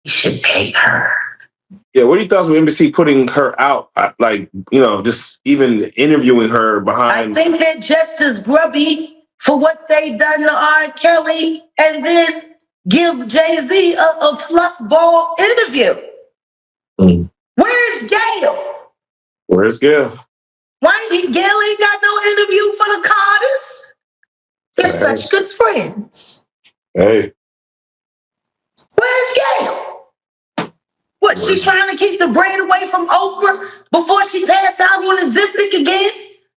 You should pay her. Yeah, what are your thoughts with NBC putting her out? Like, just even interviewing her behind. I think they're just as grubby for what they done to R. Kelly and then give Jay Z a fluff ball interview. Where's Gail? Where's Gail? Why Gail ain't got no interview for the Carters? They're such good friends. Hey. Where's Gail? What, she's trying to keep the bread away from Oprah before she passed out on the Ozempic again?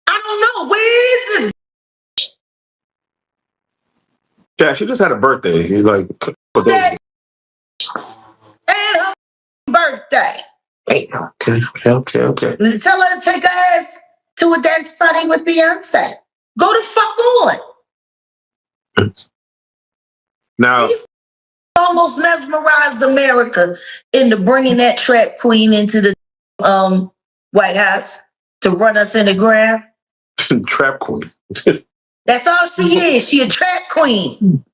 I don't know. Where is this? Yeah, she just had a birthday. He's like, and her birthday. Okay. Tell her to take her ass to a dance party with Beyonce. Go the fuck on. Now, almost mesmerized America into bringing that trap queen into the White House to run us in the ground. Trap queen. That's all she is. She a trap queen.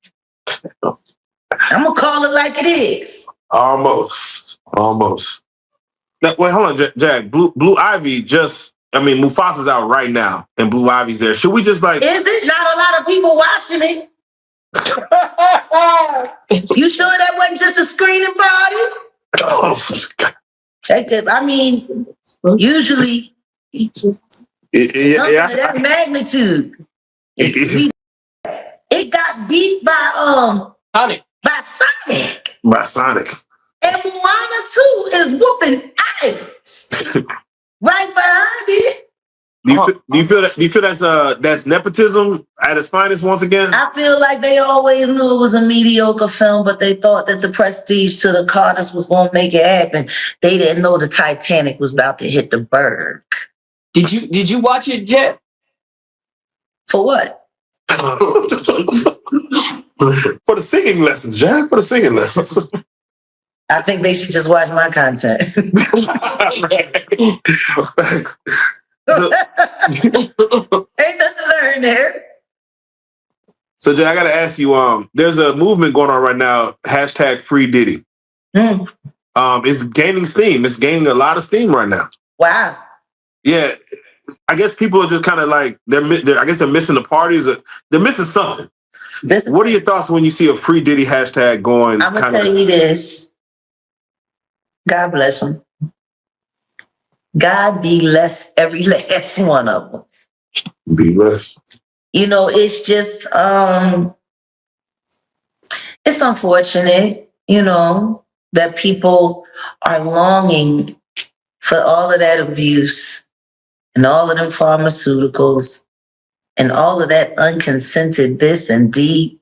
I'm gonna call it like it is. Almost. Now, wait, hold on, Jack. Blue Ivy Mufasa's out right now, and Blue Ivy's there. Should we just like? Is it not a lot of people watching it? You sure that wasn't just a screening party? Check it. I mean, usually something of that magnitude. It got beat by Sonic. By Sonic. And Moana 2 is whooping ass. Right behind it. Do you feel that's nepotism at its finest once again? I feel like they always knew it was a mediocre film, but they thought that the prestige to the Carters was going to make it happen. They didn't know the Titanic was about to hit the berg. Did you watch it, Jet? For what? For the singing lessons, Jack. For the singing lessons. I think they should just watch my content. So, ain't nothing to learn there. So, Jay, I got to ask you. There's a movement going on right now. # Free Diddy. It's gaining steam. It's gaining a lot of steam right now. Wow. Yeah, I guess people are just kind of like they're missing the parties. They're missing something. What are your thoughts when you see a Free Diddy # going? I'm gonna tell you this. God bless him. God bless every last one of them. Be blessed. It's just, it's unfortunate, that people are longing for all of that abuse and all of them pharmaceuticals and all of that unconsented this and D.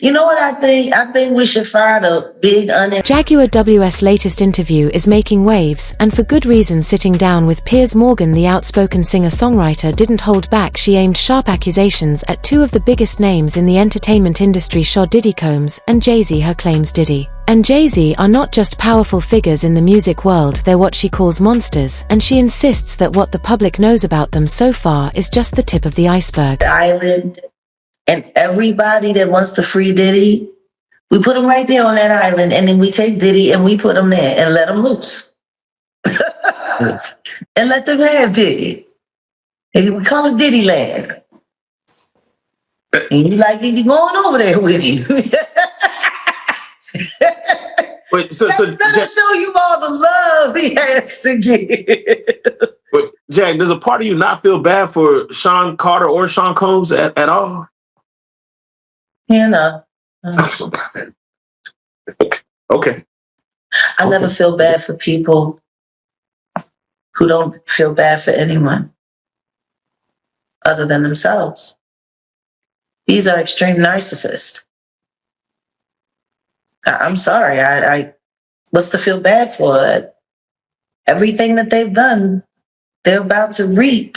You know what I think? I think we should find a big Jaguar WS latest interview is making waves, and for good reason. Sitting down with Piers Morgan, the outspoken singer-songwriter didn't hold back. She aimed sharp accusations at two of the biggest names in the entertainment industry, Diddy Combs and Jay Z. Her claims Diddy and Jay Z are not just powerful figures in the music world, they're what she calls monsters, and she insists that what the public knows about them so far is just the tip of the iceberg. Island. And everybody that wants to free Diddy, we put them right there on that island, and then we take Diddy and we put them there and let them loose. And let them have Diddy. And we call it Diddy Land. And you like it, you're going over there with you. Wait, so that'll show you all the love he has to give. But Jack, does a part of you not feel bad for Sean Carter or Sean Combs at all? Okay. I never feel bad for people who don't feel bad for anyone other than themselves. These are extreme narcissists. I'm sorry. I what's to feel bad for? Everything that they've done, they're about to reap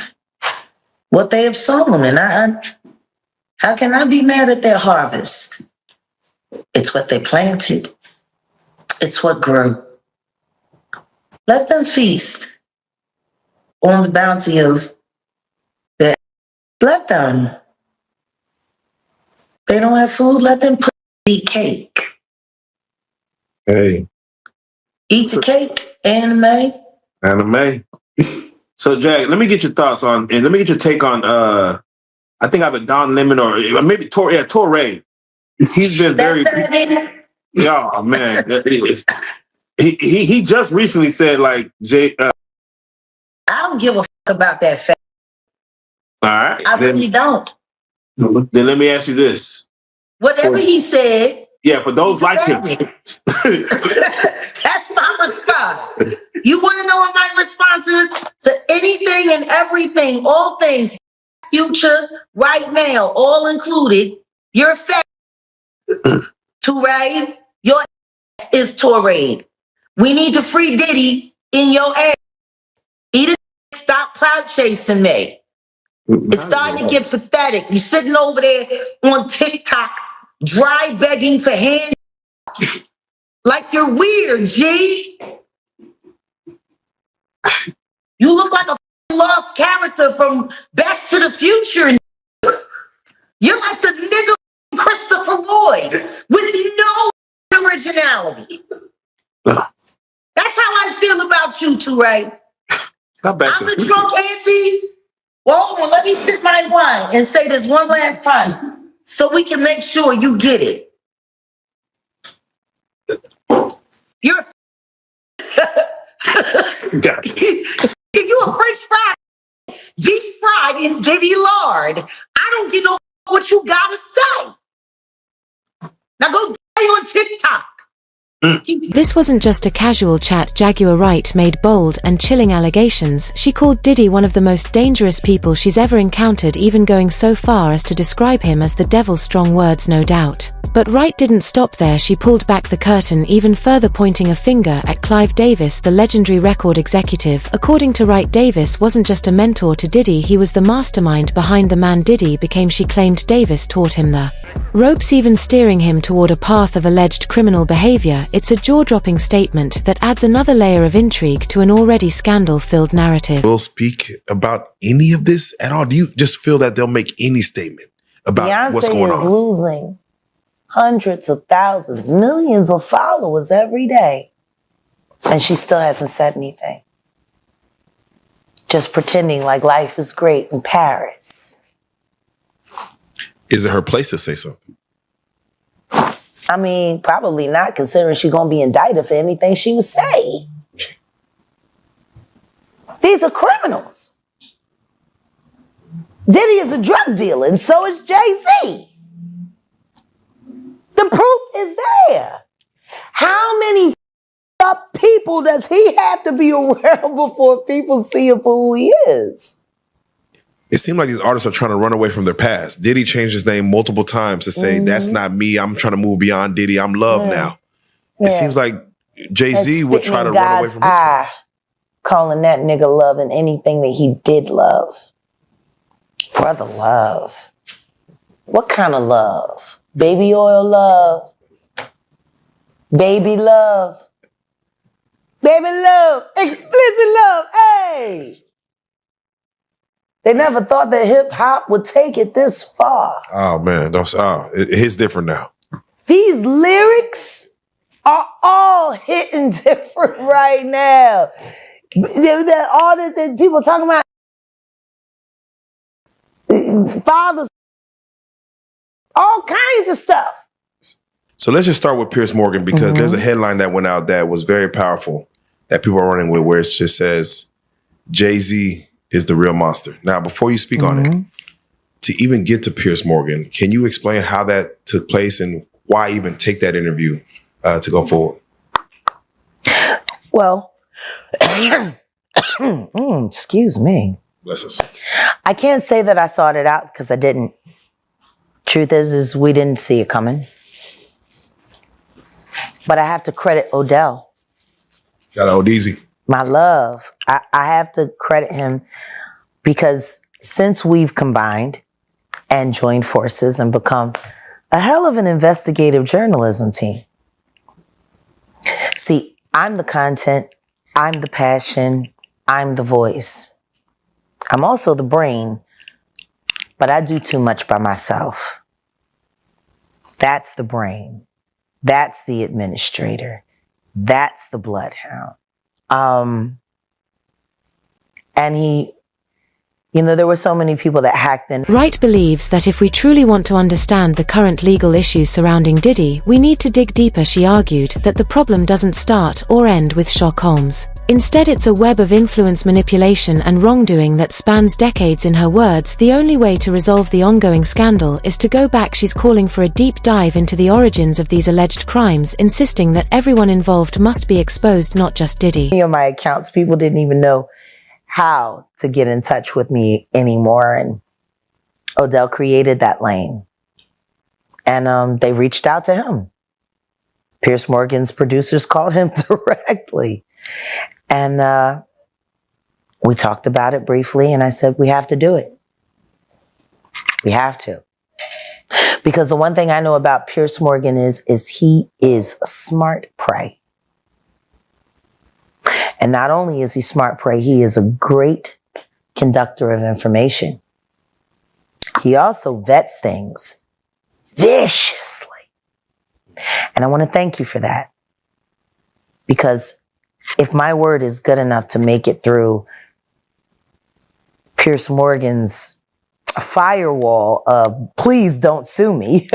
what they have sown. And how can I be mad at their harvest? It's what they planted. It's what grew. Let them feast on the bounty of that. Let them. They don't have food. Let them eat cake. Hey. Eat the cake. Anime. So, Jag, let me get your thoughts on, and let me get your take on, I think either Don Lemon or maybe Torre. He's been very... Oh, man. He just recently said, like, I don't give a fuck about that fact. All right. I really don't. Then let me ask you this. Whatever he said. Yeah, for those like him. That's my response. You want to know what my response is? To anything and everything, all things, future, right now, all included, you're fat. Touré, your ass is Touré. We need to free Diddy in your ass. Eat it, stop clout chasing me. It's starting to get pathetic. You're sitting over there on TikTok, dry begging for hands. Like you're weird, G. You look like a lost character from Back to the Future. You're like the nigga Christopher Lloyd with no originality. That's how I feel about you two, right? I'm the drunk auntie. Well, hold on, let me sip my wine and say this one last time so we can make sure you get it. You're you a French fry, deep fried in Diddy lard. I don't get no what you gotta say. Now go die on TikTok. This wasn't just a casual chat. Jaguar Wright made bold and chilling allegations. She called Diddy one of the most dangerous people she's ever encountered, even going so far as to describe him as the devil. Strong words, no doubt. But Wright didn't stop there. She pulled back the curtain even further, pointing a finger at Clive Davis, the legendary record executive. According to Wright, Davis wasn't just a mentor to Diddy, he was the mastermind behind the man Diddy became. She claimed Davis taught him the ropes, even steering him toward a path of alleged criminal behavior. It's a jaw-dropping statement that adds another layer of intrigue to an already scandal-filled narrative. Will speak about any of this at all? Do you just feel that they'll make any statement about Beyonce what's going on? is losing hundreds of thousands, millions of followers every day. And she still hasn't said anything. Just pretending like life is great in Paris. Is it her place to say something? I mean, probably not, considering she's going to be indicted for anything she would say. These are criminals. Diddy is a drug dealer, and so is Jay Z. The proof is there. How many up people does he have to be around before people see him for who he is? It seems like these artists are trying to run away from their past. Diddy changed his name multiple times to say, that's not me. I'm trying to move beyond Diddy. I'm Love now. It seems like Jay Z would try to run away from his past. Calling that nigga Love and anything that he did love. Brother Love. What kind of love? Baby oil love. Baby love. Baby love. Explicit love. Hey! They never thought that hip hop would take it this far. Oh man, it's different now. These lyrics are all hitting different right now. All the people talking about fathers, all kinds of stuff. So let's just start with Piers Morgan, because there's a headline that went out that was very powerful that people are running with, where it just says Jay Z is the real monster. Now, before you speak on it, to even get to Piers Morgan, can you explain how that took place and why even take that interview to go forward? Well, excuse me. Bless us. I can't say that I sought it out because I didn't. Truth is we didn't see it coming. But I have to credit Odell. Shout out Odeezy. My love. I have to credit him because since we've combined and joined forces and become a hell of an investigative journalism team. See, I'm the content, I'm the passion, I'm the voice. I'm also the brain, but I do too much by myself. That's the brain. That's the administrator. That's the bloodhound. And he, there were so many people that hacked in. Wright believes that if we truly want to understand the current legal issues surrounding Diddy, we need to dig deeper. She argued that the problem doesn't start or end with Sherlock Holmes. Instead, it's a web of influence, manipulation, and wrongdoing that spans decades. In her words, the only way to resolve the ongoing scandal is to go back. She's calling for a deep dive into the origins of these alleged crimes, insisting that everyone involved must be exposed, not just Diddy. On my accounts, people didn't even know how to get in touch with me anymore. And Odell created that lane. And they reached out to him. Piers Morgan's producers called him directly. And we talked about it briefly, and I said, we have to do it. We have to. Because the one thing I know about Piers Morgan is he is smart prey. And not only is he smart prey, he is a great conductor of information. He also vets things viciously. And I want to thank you for that. Because if my word is good enough to make it through Piers Morgan's firewall of please don't sue me,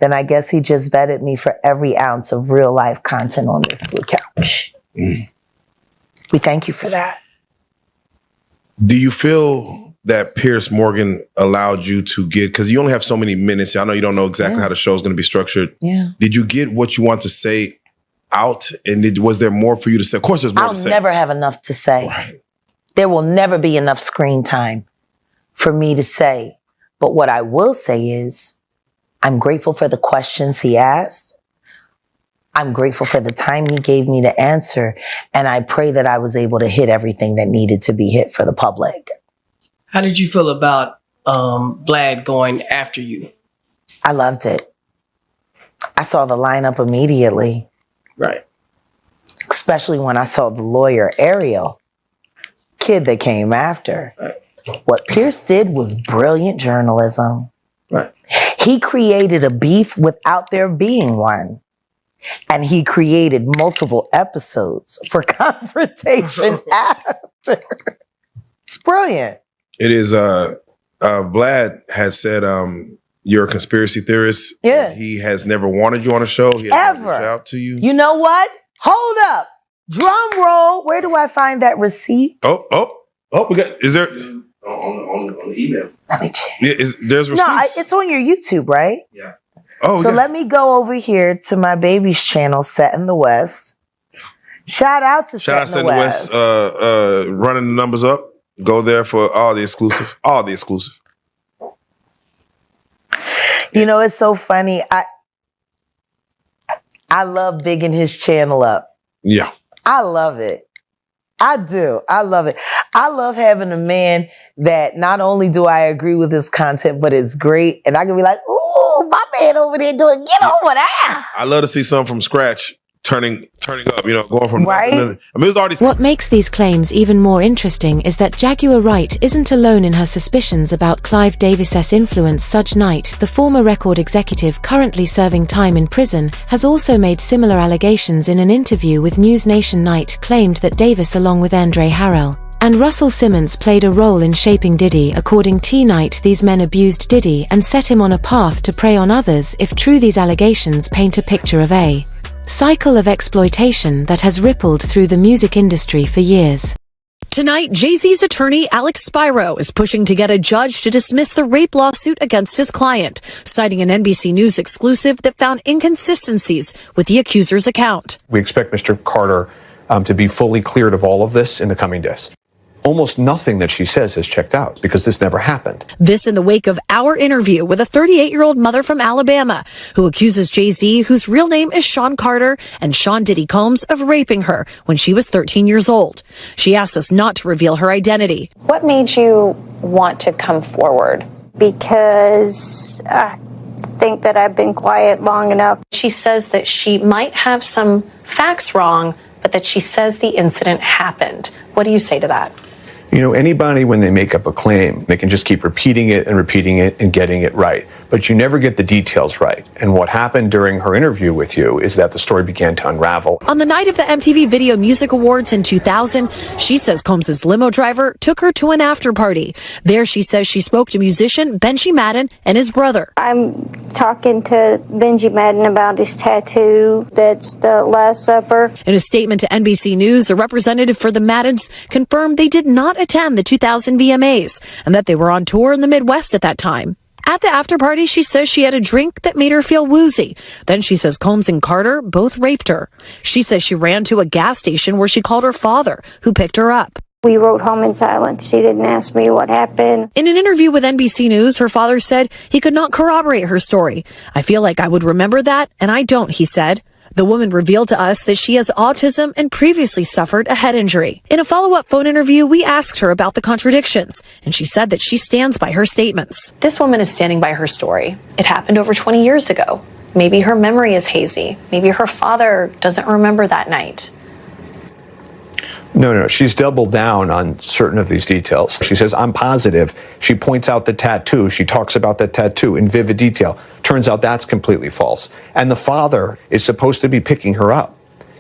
then I guess he just vetted me for every ounce of real life content on this blue couch. We thank you for that. Do you feel that Piers Morgan allowed you to get, because you only have so many minutes. I know you don't know exactly how the show is going to be structured. Yeah. Did you get what you want to say out? And was there more for you to say? Of course, there's more to say. I'll never have enough to say. Right. There will never be enough screen time for me to say. But what I will say is, I'm grateful for the questions he asked. I'm grateful for the time he gave me to answer. And I pray that I was able to hit everything that needed to be hit for the public. How did you feel about Vlad going after you? I loved it. I saw the lineup immediately. Right. Especially when I saw the lawyer, Ariel, kid that came after. Right. What Pierce did was brilliant journalism. Right. He created a beef without there being one. And he created multiple episodes for confrontation after. It's brilliant. It is, Vlad has said, you're a conspiracy theorist. Yeah. He has never wanted you on a show. He has Ever. never reached out to you. You know what? Hold up. Drum roll. Where do I find that receipt? Oh, we got, is there? On the email. Let me check. Yeah, there's receipts? No, it's on your YouTube, right? Yeah. Oh, So yeah. let me go over here to my baby's channel, Set in the West. Shout out to Shout out Set to in the West, West. running the numbers up. Go there for all the exclusive. You know, it's so funny. I love bigging his channel up. Yeah. I love it. I do. I love it. I love having a man that not only do I agree with his content, but it's great. And I can be like, ooh, my man over there doing, get over there. I love to see something from scratch turning up, going from Right. I mean, it's already. What makes these claims even more interesting is that Jaguar Wright isn't alone in her suspicions about Clive Davis's influence. Sudge Knight, the former record executive currently serving time in prison, has also made similar allegations. In an interview with News Nation, Knight claimed that Davis, along with Andre Harrell and Russell Simmons, played a role in shaping Diddy. According to Knight, these men abused Diddy and set him on a path to prey on others. If true, these allegations paint a picture of a cycle of exploitation that has rippled through the music industry for years. Tonight, Jay Z's attorney, Alex Spiro, is pushing to get a judge to dismiss the rape lawsuit against his client, citing an NBC News exclusive that found inconsistencies with the accuser's account. We expect Mr. Carter to be fully cleared of all of this in the coming days. Almost nothing that she says has checked out because this never happened. This in the wake of our interview with a 38-year-old mother from Alabama who accuses Jay Z, whose real name is Sean Carter, and Sean Diddy Combs of raping her when she was 13 years old. She asked us not to reveal her identity. What made you want to come forward? Because I think that I've been quiet long enough. She says that she might have some facts wrong, but that she says the incident happened. What do you say to that? You know, anybody, when they make up a claim, they can just keep repeating it and getting it right. But you never get the details right. And what happened during her interview with you is that the story began to unravel. On the night of the MTV Video Music Awards in 2000, she says Combs' limo driver took her to an after party. There she says she spoke to musician Benji Madden and his brother. I'm talking to Benji Madden about his tattoo. That's the Last Supper. In a statement to NBC News, a representative for the Maddens confirmed they did not attend the 2000 VMAs and that they were on tour in the Midwest at that time. At the after party, she says she had a drink that made her feel woozy. Then she says Combs and Carter both raped her. She says she ran to a gas station where she called her father, who picked her up. We rode home in silence. She didn't ask me what happened. In an interview with NBC News, her father said he could not corroborate her story. I feel like I would remember that, and I don't, he said. The woman revealed to us that she has autism and previously suffered a head injury. In a follow-up phone interview, we asked her about the contradictions, and she said that she stands by her statements. This woman is standing by her story. It happened over 20 years ago. Maybe her memory is hazy. Maybe her father doesn't remember that night. No, she's doubled down on certain of these details. She says, I'm positive. She points out the tattoo. She talks about the tattoo in vivid detail. Turns out that's completely false. And the father is supposed to be picking her up.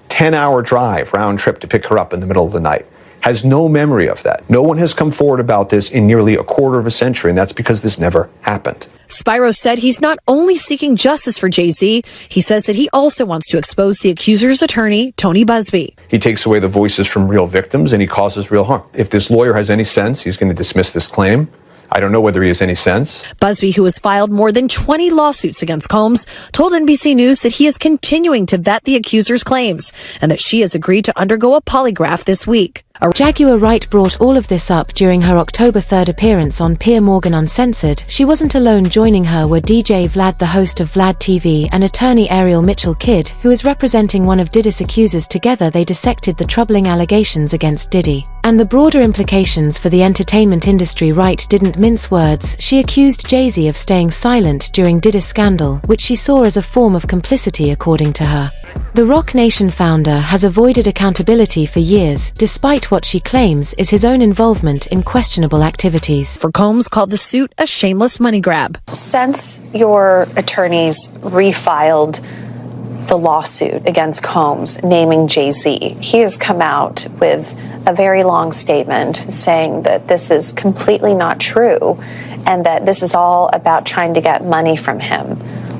10-hour drive, round trip to pick her up in the middle of the night. Has no memory of that. No one has come forward about this in nearly a quarter of a century, and that's because this never happened. Spyro said he's not only seeking justice for Jay Z, he says that he also wants to expose the accuser's attorney, Tony Busby. He takes away the voices from real victims and he causes real harm. If this lawyer has any sense, he's going to dismiss this claim. I don't know whether he has any sense. Busby, who has filed more than 20 lawsuits against Combs, told NBC News that he is continuing to vet the accuser's claims and that she has agreed to undergo a polygraph this week. Jaguar Wright brought all of this up during her October 3rd appearance on Pier Morgan Uncensored. She wasn't alone. Joining her were DJ Vlad, the host of Vlad TV, and attorney Ariel Mitchell-Kidd, who is representing one of Diddy's accusers. Together they dissected the troubling allegations against Diddy and the broader implications for the entertainment industry. Wright didn't mince words. She accused Jay Z of staying silent during Diddy's scandal, which she saw as a form of complicity, according to her. The Roc Nation founder has avoided accountability for years, despite what she claims is his own involvement in questionable activities. For Combs called the suit a shameless money grab. Since your attorneys refiled the lawsuit against Combs naming Jay Z, he has come out with a very long statement saying that this is completely not true and that this is all about trying to get money from him.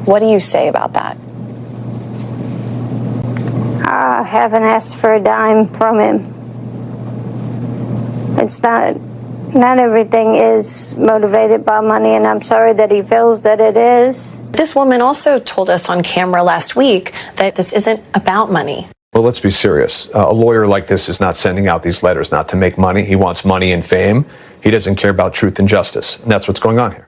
What do you say about that? I haven't asked for a dime from him. It's not everything is motivated by money, and I'm sorry that he feels that it is. This woman also told us on camera last week that this isn't about money. Well, let's be serious. A lawyer like this is not sending out these letters not to make money. He wants money and fame. He doesn't care about truth and justice. And that's what's going on here.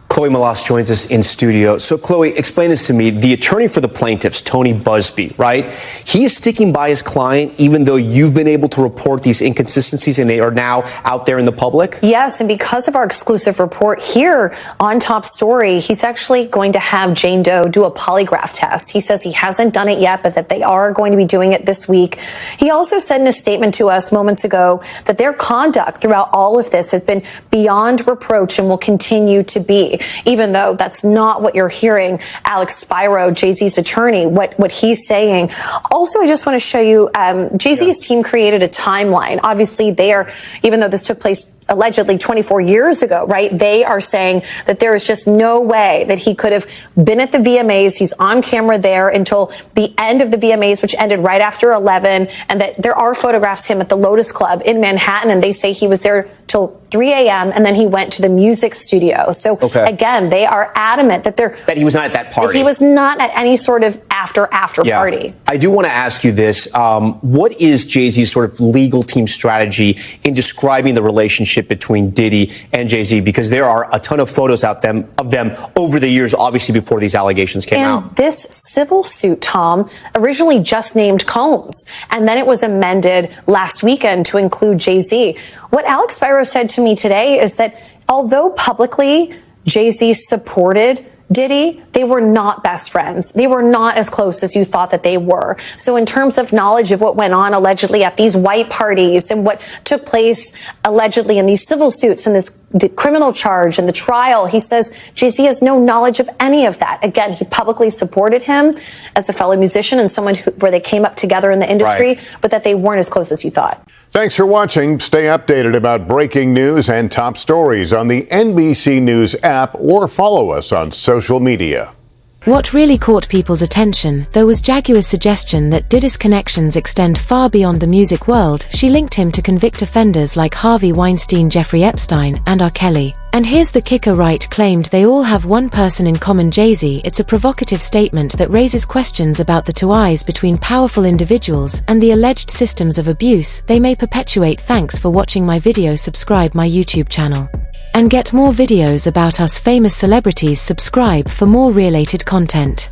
Chloe Malas joins us in studio. So, Chloe, explain this to me. The attorney for the plaintiffs, Tony Busby, right? He is sticking by his client, even though you've been able to report these inconsistencies and they are now out there in the public? Yes, and because of our exclusive report here on Top Story, he's actually going to have Jane Doe do a polygraph test. He says he hasn't done it yet, but that they are going to be doing it this week. He also said in a statement to us moments ago that their conduct throughout all of this has been beyond reproach and will continue to be. Even though that's not what you're hearing Alex Spyro, Jay-Z's attorney, what he's saying. Also, I just want to show you, Jay-Z's team created a timeline. Obviously, they are, even though this took place allegedly 24 years ago, right? They are saying that there is just no way that he could have been at the VMAs. He's on camera there until the end of the VMAs, which ended right after 11, and that there are photographs of him at the Lotus Club in Manhattan, and they say he was there till 3 a.m. and then he went to the music studio. So again, they are adamant that he was not at that party. That he was not at any sort of after party. I do want to ask you this. What is Jay-Z's sort of legal team strategy in describing the relationship between Diddy and Jay Z? Because there are a ton of photos of them over the years, obviously before these allegations came out. And this civil suit, Tom, originally just named Combs, and then it was amended last weekend to include Jay Z. What Alex Spyro said to me today is that although publicly Jay Z supported Diddy, they were not best friends. They were not as close as you thought that they were. So in terms of knowledge of what went on allegedly at these white parties and what took place allegedly in these civil suits and the criminal charge and the trial, he says Jay Z has no knowledge of any of that. Again, he publicly supported him as a fellow musician and someone where they came up together in the industry, but that they weren't as close as you thought. Thanks for watching. Stay updated about breaking news and top stories on the NBC News app or follow us on social media. What really caught people's attention, though, was Jaguar's suggestion that Diddy's connections extend far beyond the music world. She linked him to convict offenders like Harvey Weinstein, Jeffrey Epstein, and R. Kelly. And here's the kicker: Wright claimed they all have one person in common, Jay Z. It's a provocative statement that raises questions about the ties between powerful individuals and the alleged systems of abuse they may perpetuate. Thanks for watching my video. Subscribe my YouTube channel. And get more videos about us famous celebrities. Subscribe for more related content.